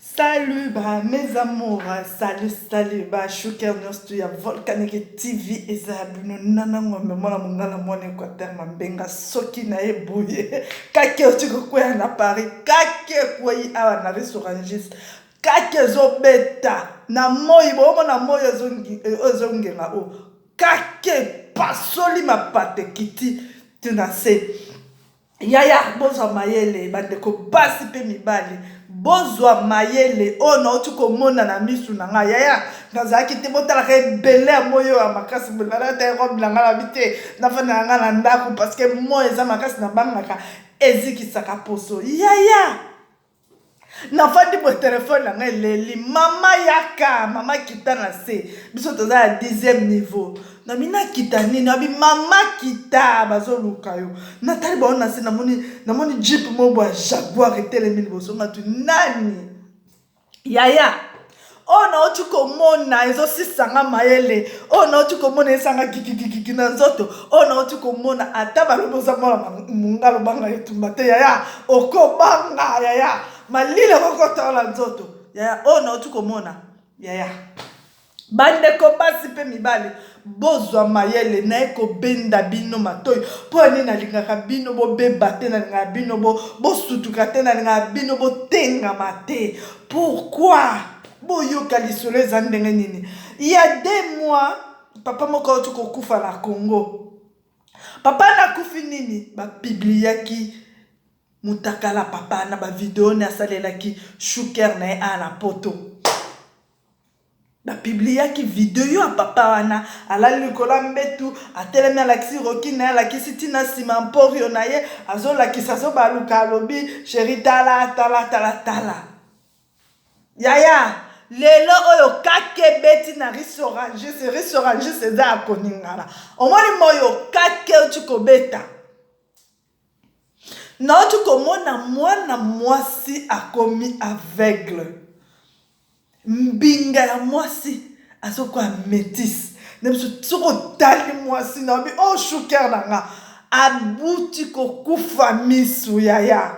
Salut, bah, mes amours, salut, bah, Shuker Nosti, ya Volcanic TV, et ça, bino, nana, ngombe, mwana, mungala, mwana, Équateur, mambenga, soki, na, eboye, kake, otiko, kwe, na Paris, kake, kwe, awa, na, restaurangis, kake, zo, beta, na, moi, bo, na, moi, ozongi, nga, o, kake, pasoli, ma pate, kiti, tina, se, yaya bozwa mayele bandeko basi pe mibali bozwa mayele o nauti komona na misu na ngai yaya nazalaki te botalaka ebele ya moyo ya makasi bolata robe na ngai nabi te nafanda na ngai na ndako parceke moyo eza makasi na bangaka ezikisaka poso yaya nafandi bo telefone na ngai leli mama yaka mama kita na se biso toza ya 10e niveau na mina kita nini abi mama kita bazoluka yo natali bao na se namoni jeep mobo ya Jaguar etelemi liboso ngatu nani yaya o nauti komona ezosisanga mayele o nauti komona esanga kikikikiki na nzoto o nauti komona ata balobi oza mwana mungalo banga etumba te yaya okobanga yaya malile kokotola nzoto yaya o nauti komona yaya bandeko basi pe mibali bozwa mayele na ekobenda bino matoi mpo nini nalingaka bino bobeba te nalingaka bino bosutuka te nalingaka bino botengama te pourquoi boyoka lisolo eza ndenge nini il y a 2 mois papa moko auti kokufa na Congo papa nakufi nini bapibliaki mutakala papa na bavideo ne asalelaki Shuker na ye ana poto bapibliaki video ya papa wana alali likolo mbetu atelemi alakisi roki na ye alakisi ntina nsima mporio na ye azolakisa azobaluka alobi sheri tala yaya lelo oyo kake beti na risorangis eza ya koningana omoni moyo kake oti kobeta nauti komona mwana mwasi akomi aveugle mbinga ya mwasi azokuwa métis nebiso soko tali mwasi na obi o Shuker na nga abuti kokufa misu yaya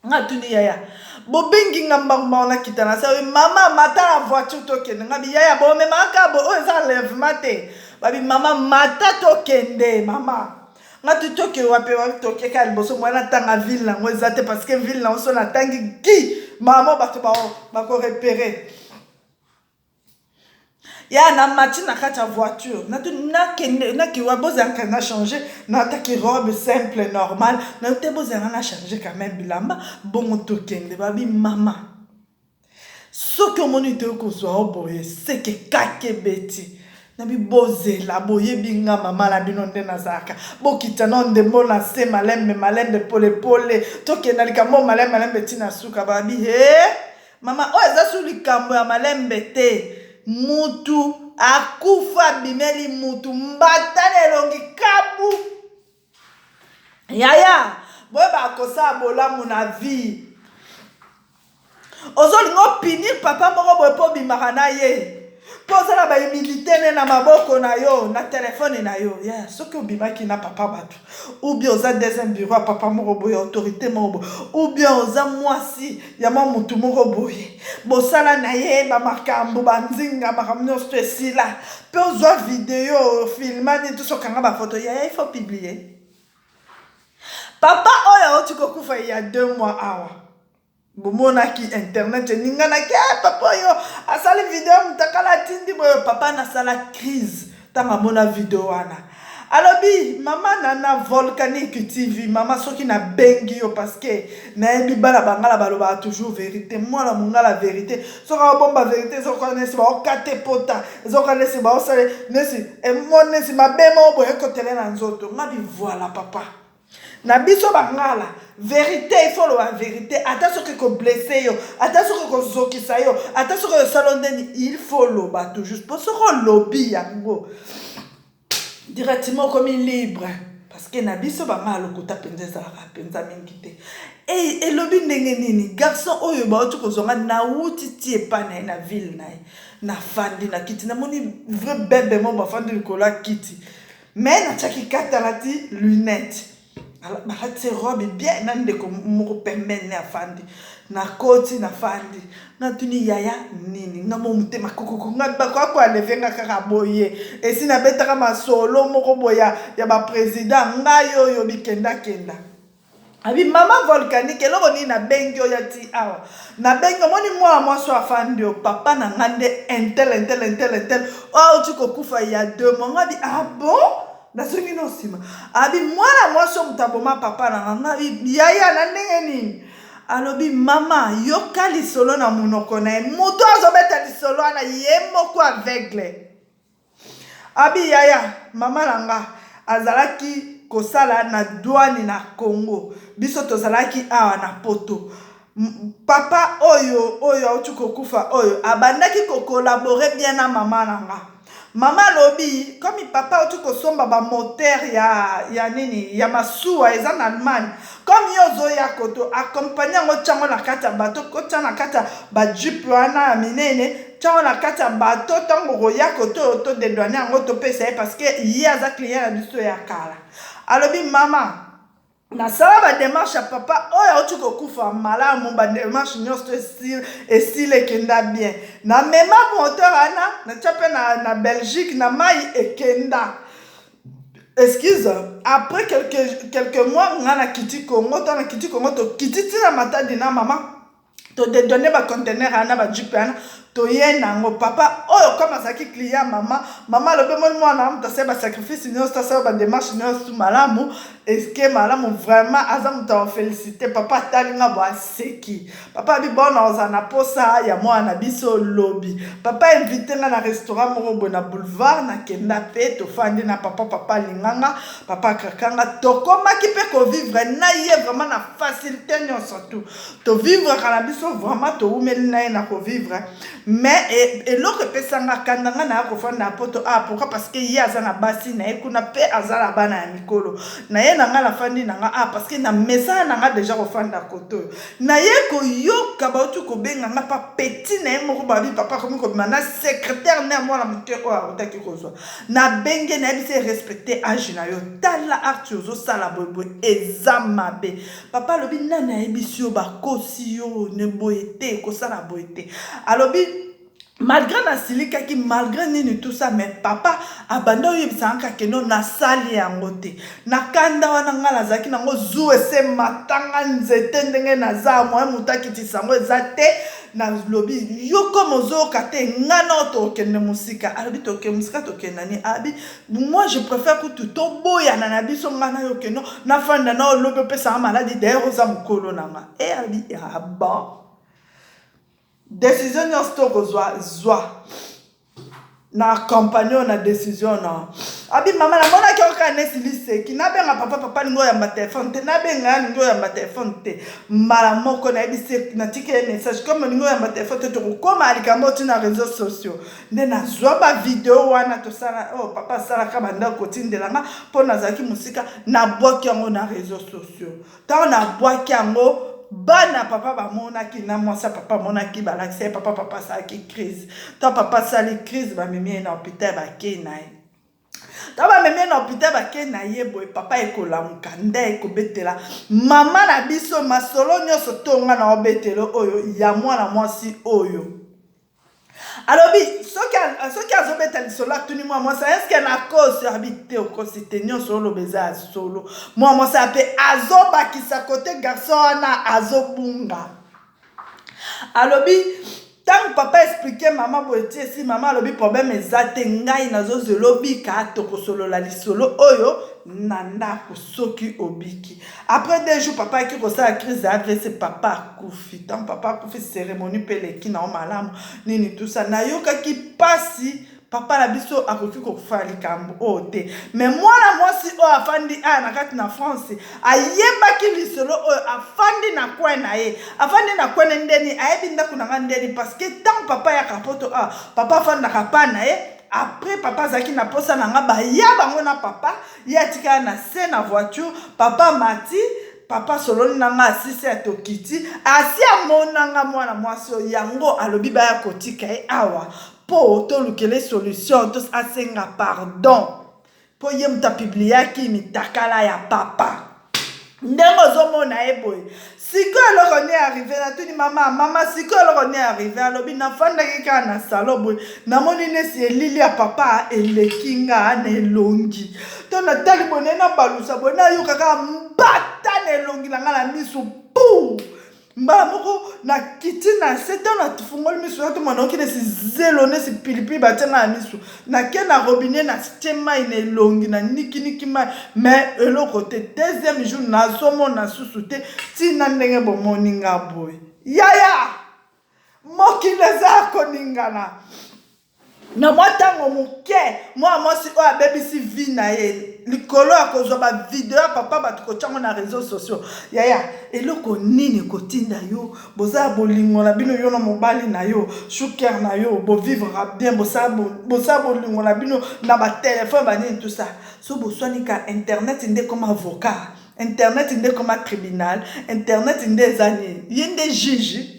nga tuni yaya bobengi nga mbangba wana kita na sa mama mata la voiture tokende nga bi yaya bomemaka bo oyo eza enlèvement te babi mama mata tokende mama nga tutoke wape tokeka liboso mwana tanga ville nango eza te parce que ville nango so natangi ki mama bato bakorepere ya na mati na kati ya voiture nakiwa bozanga na changer nataki robe simple normal nate bozanga na changer quand même bilamba bongo tokende babi mama soki omoni te okozwa oboye seke kake beti nabi bozela boyebi nga mama na bino nde nazalaka bokita na ndembo na se malembe polepole tokenda likambo malembe ntina suka babi mama oyo eza su likambo ya malembe te mutu akufa bimeli mutu mbatana elongi kabu yaya boyeba akosala bolamu na vie ozolinga opinir papa moko boye mpo bimaka na ye pozala bahumilité na maboko na yo na telefone na yo ya soki obimaki na papa bato ou bien oza 2e bureau ya papa moko boye autorité moko boye ou bien oza mwasi ya mwa mutu moko boye bosala na ye bamakambo banzinga makambo nyonso to esila mpe ozwa video filmani tosokanga bafoto ya il faut publier papa oyo auti kokufa ya 2 mois awa bomonaki internet eninganaki papa oyo asali video mutakala tindi boyo papa nasala crise ntango amona video wana alobi mama nana Volcanic TV mama soki nabengi yo parceke nayebi bana bangala balobaka toujours vérité mwana mongala vérité soki abomba vérité ezokoka nesi baokate pota ezokoka nesi baosale nesi emonesi mabema oyo boye ekotele na nzoto ngabi voilà papa na biso bangala vérité il faut la vérité ata soki ko blesser yo ata soki ko zokisa yo ata soki osala ndeni il faut loba toujours pour soko lobi yango directement comme libre parce que na biso bangala lokota penza ezalaka penza mingi te et lobi ndenge nini garçon oyo baoti kozonga na wuti ti epa na ye na ville na ye na fandi na kiti namoni vrai bebe mo bafandi likolo ya kiti mais natiaki katala ti lunette balati robe bien na ndeko moko pembeni afandi na koti na fandi na tuni yaya nini na mo mutema kukuku ngaba kwa levenga kaka boye esi na betaka masolo moko boya ya ba president ngayo yo bikenda kenda abi mama volcanique eloko nini na bengi oyo ati awa na bengi omoni mwana mwasi afandi yo papa na ngande intel oyo ti kokufa ya 2 mois ngabi ah bon nazongi no nsima abi mwana mwasi oyo mutaboma papa na ngabi yaya na ndenge nini alobi mama yoka lisolo na munoko na ye moto azobeta lisolo wana ye moko aveugle abi yaya mama na nga azalaki kosala na douane na Congo biso tozalaki awa na poto papa oyo auti kokufa oyo abandaki kokolabore bien na mama na nga mama lobi comme papa auti kosomba ba moteur ya nini ya masuwa eza na Allemagne comme yo zoya koto accompagner ngo chango na kata bato kota na kata ba jeep wana minene chango na kata bato tango roya koto to de douane ngo to pesa parce que hier za client na biso ya kala alobi mama na sala ba démarche ya papa oyo auti kokufa malamu ba démarche nyonso esile kenda bien na mema moteur wana na chape na Belgique na mai ekenda excuse après quelques mois ngana kiti Congo to kiti tina matadi na mama to de donner ba conteneur ana ba jeep ana to ye nango papa oyo comme azaki client mama lobe mon mwana mta seba sacrifice nyonso ta seba démarche nyonso malamu eske malamu vraiment aza mta féliciter papa talinga bo aseki papa bi bona ozana posa ya mwana biso lobi papa invité nga na restaurant moko bo na boulevard na kenda pe to fandi na papa linganga papa kakanga to komaki pe ko vivre na ye vraiment na facilité nyonso to vivre kana biso vraiment to umeli na ye na ko vivre mais eloko pesanga kandanga na kofanda na poto pourquoi parce que ye aza na basi na ye kuna pe aza la bana ya mikolo na ye nanga la fandi nanga parce que na mesa nanga déjà kofanda koto na ye ko yoka bautu ko benga nga pa petit na ye moko babi papa komi ko mana secrétaire na moi la muteur o otaki kozwa na benge na bise respecter âge na yo tala artu zo sala bobo ezamabe papa lobi nana ebisio ba kosi yo ne boyete ko sala boyete alobi malgré na silika ki malgré nini tout ça mais papa abanda yebisanga keno na sali yango te na kanda wana ngala zaki nango zu ese matanga nzete ndenge na za moi mutaki tisango ezate na lobi yoko mozoka te ngana to kende musika alobi to ke musika to kenani abi moi je préfère que tout boya na biso ngana yo keno na fanda na lobi pesa maladi d'ailleurs za mukolo nanga e abi ah bon décision nyonso zwa na compagnon na décision na abi mama na mona ki okane siliseki nabenga papa ningo ya téléphone te nabenga ningo ya téléphone te mala moko na ebise na tike message comme ningo ya téléphone te to koma alikambo tina réseaux sociaux nde na zwa ba vidéo wana to sala oh papa sala ka banda kotindela nga pona zaki musika na bwaki yango na réseaux sociaux ta na bwaki yango bana papa ba mona ki na mwasa papa mona ki balaxe papa sa ki crise ta papa sali crise ba mimi na hôpital ba ke na ye ta ba mimi na hôpital ba ke na ye boy papa ekolamuka nde ekobetela mama na biso masolo nyonso tonga na obetelo oyo ya mwana mwasi oyo alobi soki azobeta lisolo atuni mwa mwasi eske na kosi habite okosi te nyonso olobeza solo mwa mwasi ape azobakisa kote garçon wana azobunga alobi tant papa expliquer maman boiti si maman alobi problème ezate ngai nazozelobi ka tokosolola lisolo oyo nanda kusoki obiki après 2 jours papa qui ressort la crise agressé papa kufi tant papa kufi cérémonie peleki na malamu nini tout ça na yoka ki pasi papa la biso akoki kokufa likambo ote mais mwana mwasi oyo afandi na kati na France ayebaki lisolo oyo afandi na kwen na ye afandi na kwen ndeni ayebi ndako na nga ndeni parce que tant papa ya kapoto papa afandaka pa na ye après papa zaki na posa na nga baya bango na papa ye atikala na se na voiture papa mati papa soloni nanga asisi atokiti asi amonanga mwana mwasi oyo yango alobi baya kotika ye awa po tolukele solution tos asenga pardon po ye muta publiaki mitakala ya papa ndenge ozomona ye boye sikoyo eloko nde arrive natuni mama sikoyo eloko nde arrive alobi nafandaki kaka na salo boye namoni nesi elili ya papa eleki nga na elongi to natali boye na balusa boye nayoka kaka mbata na elongi na nga na miso pu mbala moko na kiti na se to na tufungoli miso ya to mwana oki nesi zelo nesi pilipili batia nga na miso nake na robinet na tie mai na elongi na nikiniki mai mais eloko te deuxième jour nazomona susu te ntina ndenge bomoni nga boye yaya mokili eza koningana na mwa ntango moke mwa mwasi oyo abebisi vi na ye likolo ya kozwa bavideo ya papa bato kotyango na réseau sociaux yaya eloko nini kotinda yo bozala bolingo na bino yo na mobali na yo shuker na yo bovivra bien bosala bolingo na bino na batelefone banini tout ça so boswani ka internet nde comme avocat internet nde comme tribunal internet nde eza nini ye nde juge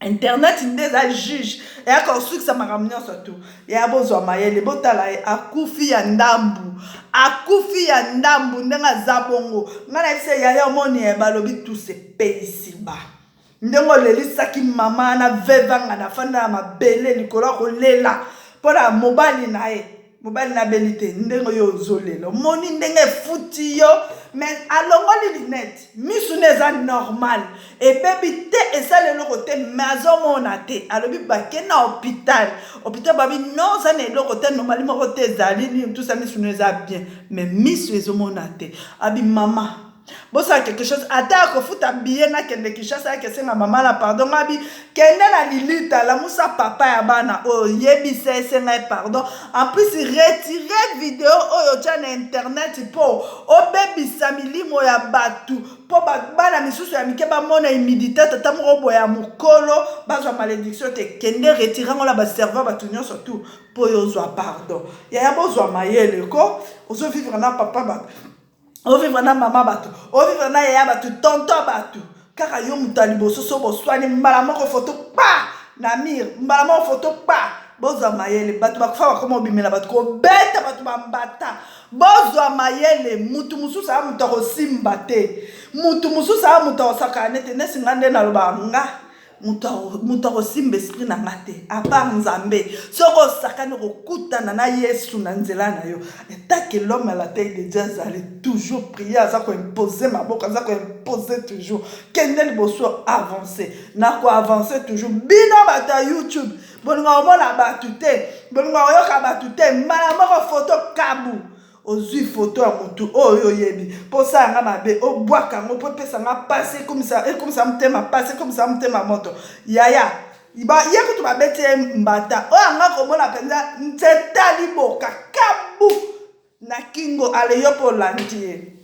internet ndeza juge ya kosukisa makambo nyonso tu ya bozwa mayele botala ye akufi ya ndambu ndenge aza bongo ngai na yebisa yaya omoni ye balobi tuse peisiba ndenge olelisaki mama na vevanga na fanda ya mabele likolo ya kolela mpona mobali na ye mobali na beli te ndenge yo ozolela omoni ndenge efuti yo mais alongoli linete misu ne eza normal ebebi te esala eloko te mais azomona te alobi bake na hôpital babi non oza na eloko te normali moko te ezali nini tout ça misu ne eza bien mais misu ezomona te abi mama bosala quelque chose ata akofuta biye nakende Kinshasa akesenga mama na pardon abi kende na lilita lamusa papa ya bana oyo yebisa esenga ye pardon en plus retire video oyo tia na internet mpo obebisa milimo ya batu mpo bana misusu ya mike bamona humidité tata moko boye ya mokolo bazwa malédiction te kende retire ngo na baserveur batu nyonso tu mpo oyo ozwa pardon yaya bozwa mayele ko ozovivre na papa bato ovivre na mama bato ovivre na yaya bato tonton bato kaka yo mutu ya liboso so boswani mbala moko foto pa na mire mbala moko foto pa bozwa mayele bato bakufa bakoma obimela bato kobeta bato bambata bozwa mayele mutu mosusu aya mutu akosimba te mutu mosusu aya mutu akosaka nete nesinga nde naloba nga mutu akosimba esprit na nga te apart nzambe soko osakani okokutana na yesu na nzela na yo etake l'homme à la taille de Dieu azali toujours prier aza koimpose maboko aza koimpose toujours kende liboso avance na koavance toujours bino bato ya YouTube bolinga omona bato te bolinga oyoka bato te mbala moko foto kabu ozwi foto ya mutu oyo yebi posa yanga mabe obwaka ngo po pesa nga pase ekomisa mutema pase ekomisa mutema moto yaya ye kutu babeti ye mbata oyo anga komona penza nzetali boka kabu na kingo ale yo po landi ye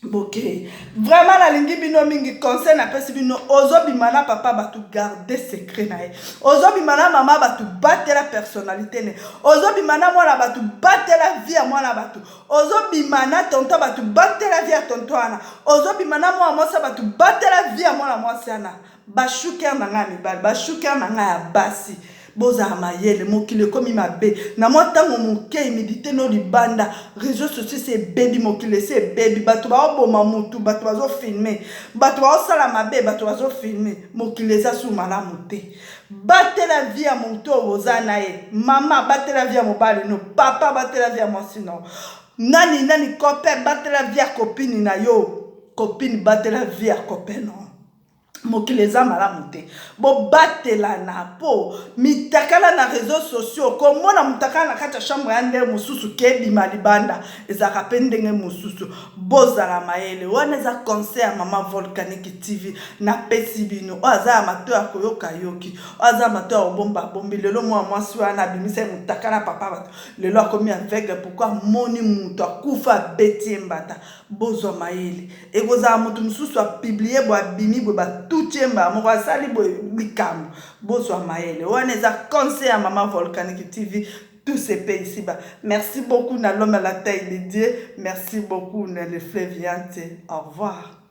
boke vraiment nalingi bino mingi conseil napesi bino ozobima na papa batu garder secret na ye ozobima na mama batu batela personnalité ne ozobima na mwana batu batela vie ya mwana batu ozobima na tonton batu batela vie ya tonton wana ozobima na mwana mwasi batu batela vie ya mwana mwasi wana bashuker na nga mibali bashuker na nga ya basi bozala mayele mokili ekomi mabe na mwa ntango moke humidité no libanda réseau sociaux se ebebi mokili esi ebebi bato baoboma mutu bato bazofilme bato baosala mabe bato bazofilme mokili eza su malamu te batela vie ya motu oyo oza na ye mama batela vie ya mobali no papa batela vie ya mwasi no nani copain batela vie ya copine na yo copine batela vie ya copain no mokili eza malamu te bobatelana po mitakala na réseaux sociaux komona mutakala na kati ya chambre ya ndenge mosusu kebima libanda ezalaka mpe ndenge mosusu bozala mayele wana eza conseil ya mama Volcanique TV napesi bino oyo aza ya mato ya koyoka yoki oyo aza ya mato ya kobomba bombi lelo mwana mwasi wana abimisa ye mutakala papa bato lelo akomi aveugle pourkui amoni mutu akufa abeti ye mbata bozwa mayele ekozala mutu mosusu apiblie bo abimi bo tuchemba moko asali boye likambo bozwa mayele wana eza conseil ya mama Volcanique TV tous ces pays ici-bas. Merci beaucoup à l'homme à la taille de Dieu. Merci beaucoup à le fleuve. Au revoir.